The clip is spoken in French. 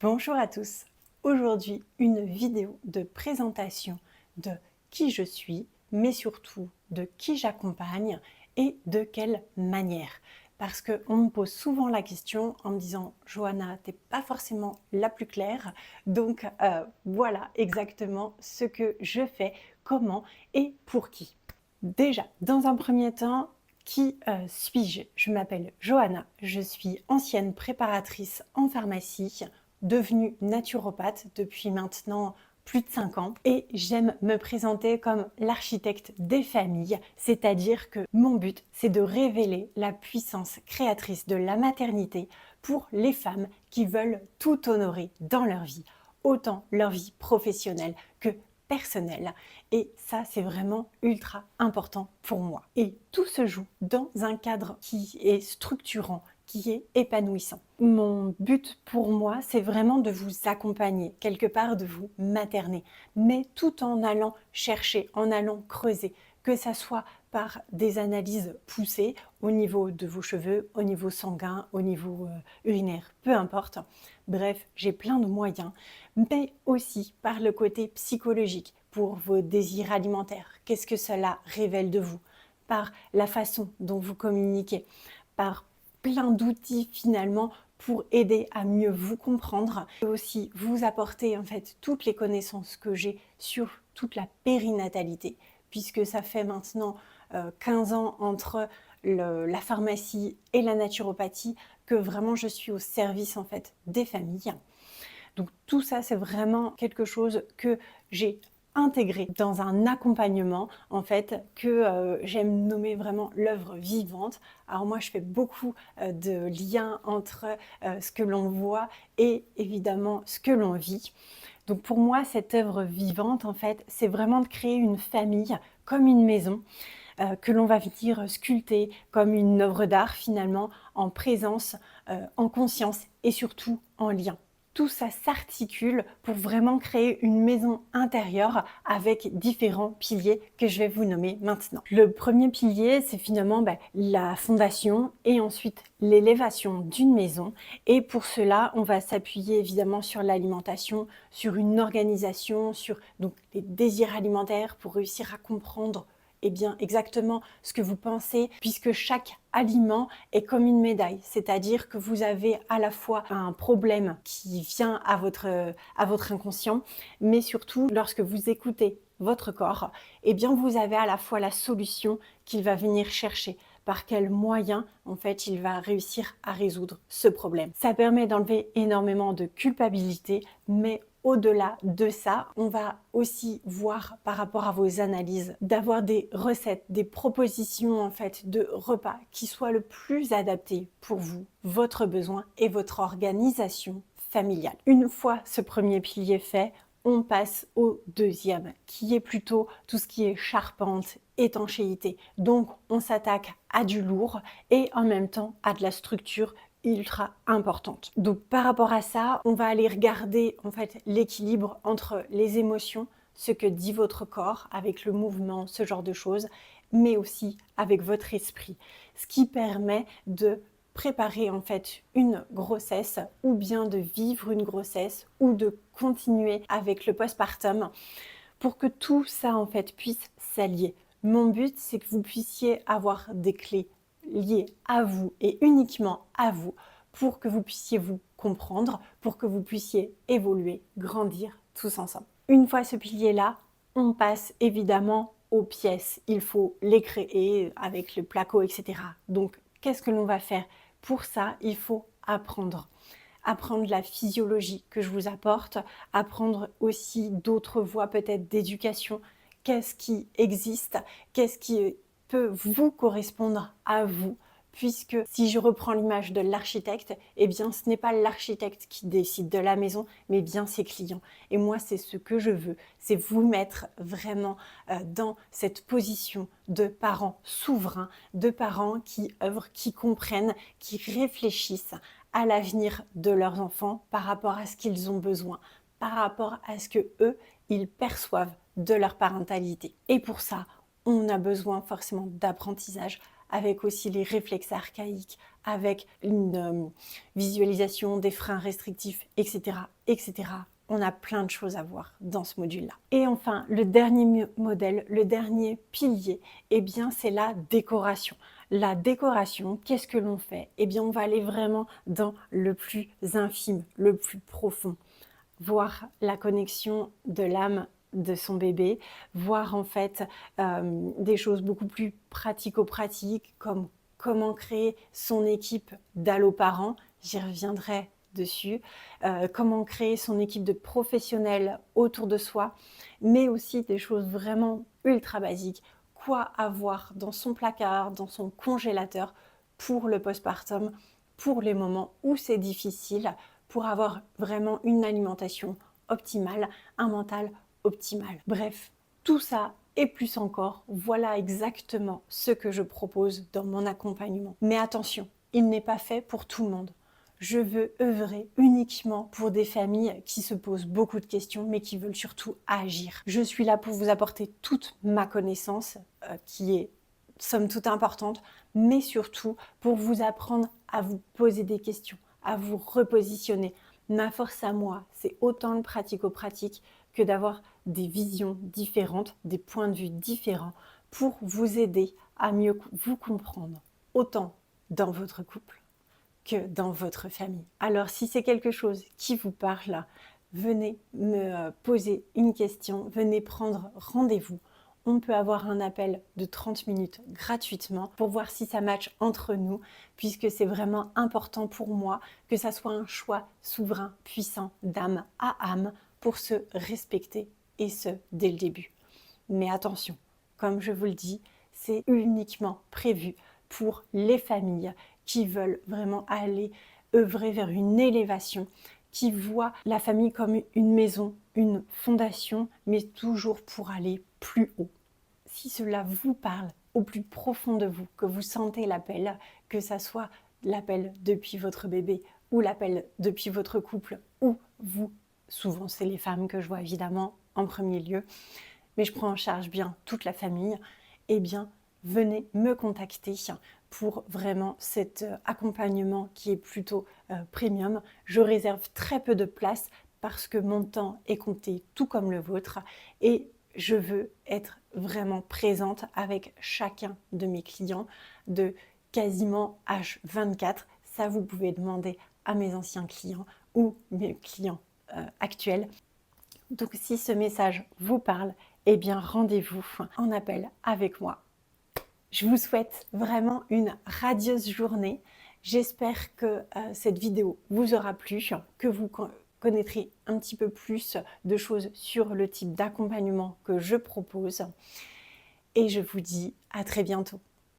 Bonjour à tous. Aujourd'hui, une vidéo de présentation de qui je suis, mais surtout de qui j'accompagne et de quelle manière. Parce qu'on me pose souvent la question en me disant « Johanna, t'es pas forcément la plus claire, donc voilà exactement ce que je fais, comment et pour qui ». Déjà, dans un premier temps, qui suis-je? Je m'appelle Johanna, je suis ancienne préparatrice en pharmacie, devenue naturopathe depuis maintenant plus de 5 ans et j'aime me présenter comme l'architecte des familles, c'est-à-dire que mon but c'est de révéler la puissance créatrice de la maternité pour les femmes qui veulent tout honorer dans leur vie, autant leur vie professionnelle que personnelle. Et ça, c'est vraiment ultra important pour moi. Et tout se joue dans un cadre qui est structurant, qui est épanouissant. Mon but pour moi, c'est vraiment de vous accompagner, quelque part de vous materner, mais tout en allant chercher, en allant creuser, que ça soit par des analyses poussées au niveau de vos cheveux, au niveau sanguin, au niveau urinaire, peu importe. Bref, j'ai plein de moyens, mais aussi par le côté psychologique pour vos désirs alimentaires. Qu'est-ce que cela révèle de vous? Par la façon dont vous communiquez, par plein d'outils finalement pour aider à mieux vous comprendre et aussi vous apporter en fait toutes les connaissances que j'ai sur toute la périnatalité, puisque ça fait maintenant 15 ans entre la pharmacie et la naturopathie que vraiment je suis au service en fait des familles. Donc tout ça, c'est vraiment quelque chose que j'ai intégré dans un accompagnement en fait que j'aime nommer vraiment l'œuvre vivante. Alors moi, je fais beaucoup de liens entre ce que l'on voit et évidemment ce que l'on vit. Donc pour moi, cette œuvre vivante, en fait, c'est vraiment de créer une famille comme une maison que l'on va venir sculpter comme une œuvre d'art finalement, en présence, en conscience et surtout en lien. Tout ça s'articule pour vraiment créer une maison intérieure avec différents piliers que je vais vous nommer maintenant. Le premier pilier, c'est finalement la fondation et ensuite l'élévation d'une maison. Et pour cela, on va s'appuyer évidemment sur l'alimentation, sur une organisation, sur donc, les désirs alimentaires pour réussir à comprendre exactement ce que vous pensez, puisque chaque aliment est comme une médaille, c'est-à-dire que vous avez à la fois un problème qui vient à votre inconscient, mais surtout lorsque vous écoutez votre corps, vous avez à la fois la solution qu'il va venir chercher, par quel moyen en fait il va réussir à résoudre ce problème. Ça permet d'enlever énormément de culpabilité, mais au-delà de ça, on va aussi voir par rapport à vos analyses d'avoir des recettes, des propositions en fait de repas qui soient le plus adaptés pour vous, votre besoin et votre organisation familiale. Une fois ce premier pilier fait, on passe au deuxième, qui est plutôt tout ce qui est charpente, étanchéité. Donc, on s'attaque à du lourd et en même temps à de la structure ultra importante. Donc, par rapport à ça, on va aller regarder en fait l'équilibre entre les émotions, ce que dit votre corps avec le mouvement, ce genre de choses, mais aussi avec votre esprit, ce qui permet de préparer en fait une grossesse ou bien de vivre une grossesse ou de continuer avec le postpartum pour que tout ça en fait puisse s'allier. Mon but, c'est que vous puissiez avoir des clés liées à vous et uniquement à vous pour que vous puissiez vous comprendre, pour que vous puissiez évoluer, grandir tous ensemble. Une fois ce pilier-là, on passe évidemment aux pièces. Il faut les créer avec le placo, etc. Donc, qu'est-ce que l'on va faire? Pour ça, il faut apprendre la physiologie que je vous apporte, apprendre aussi d'autres voies peut-être d'éducation, qu'est-ce qui existe, qu'est-ce qui peut vous correspondre à vous, puisque si je reprends l'image de l'architecte, ce n'est pas l'architecte qui décide de la maison, mais bien ses clients. Et moi, c'est ce que je veux, c'est vous mettre vraiment dans cette position de parents souverains, de parents qui œuvrent, qui comprennent, qui réfléchissent à l'avenir de leurs enfants par rapport à ce qu'ils ont besoin, par rapport à ce que eux, ils perçoivent de leur parentalité. Et pour ça, on a besoin forcément d'apprentissage avec aussi les réflexes archaïques, avec une visualisation des freins restrictifs, etc., etc. On a plein de choses à voir dans ce module-là. Et enfin, le dernier modèle, le dernier pilier, eh bien, c'est la décoration. La décoration, qu'est-ce que l'on fait? Eh bien, on va aller vraiment dans le plus infime, le plus profond. Voir la connexion de l'âme de son bébé, voir en fait des choses beaucoup plus pratico-pratiques comme comment créer son équipe d'allo-parents, j'y reviendrai dessus, comment créer son équipe de professionnels autour de soi, mais aussi des choses vraiment ultra basiques, quoi avoir dans son placard, dans son congélateur pour le postpartum, pour les moments où c'est difficile, pour avoir vraiment une alimentation optimale, un mental optimal. Bref, tout ça et plus encore, voilà exactement ce que je propose dans mon accompagnement. Mais attention, il n'est pas fait pour tout le monde. Je veux œuvrer uniquement pour des familles qui se posent beaucoup de questions, mais qui veulent surtout agir. Je suis là pour vous apporter toute ma connaissance, qui est somme toute importante, mais surtout pour vous apprendre à vous poser des questions, à vous repositionner. Ma force à moi, c'est autant le pratico-pratique que d'avoir des visions différentes, des points de vue différents pour vous aider à mieux vous comprendre, autant dans votre couple que dans votre famille. Alors si c'est quelque chose qui vous parle, venez me poser une question, venez prendre rendez-vous. On peut avoir un appel de 30 minutes gratuitement pour voir si ça match entre nous, puisque c'est vraiment important pour moi que ça soit un choix souverain, puissant, d'âme à âme, pour se respecter, et ce, dès le début. Mais attention, comme je vous le dis, c'est uniquement prévu pour les familles qui veulent vraiment aller œuvrer vers une élévation, qui voient la famille comme une maison, une fondation, mais toujours pour aller plus haut. Si cela vous parle au plus profond de vous, que vous sentez l'appel, que ça soit l'appel depuis votre bébé ou l'appel depuis votre couple ou vous, souvent c'est les femmes que je vois évidemment en premier lieu, mais je prends en charge bien toute la famille, eh bien venez me contacter pour vraiment cet accompagnement qui est plutôt premium. Je réserve très peu de place parce que mon temps est compté tout comme le vôtre et je veux être vraiment présente avec chacun de mes clients de quasiment H24. Ça, vous pouvez demander à mes anciens clients ou mes clients actuels. Donc, si ce message vous parle, eh bien, rendez-vous en appel avec moi. Je vous souhaite vraiment une radieuse journée. J'espère que cette vidéo vous aura plu, que vous connaîtrez un petit peu plus de choses sur le type d'accompagnement que je propose. Et je vous dis à très bientôt.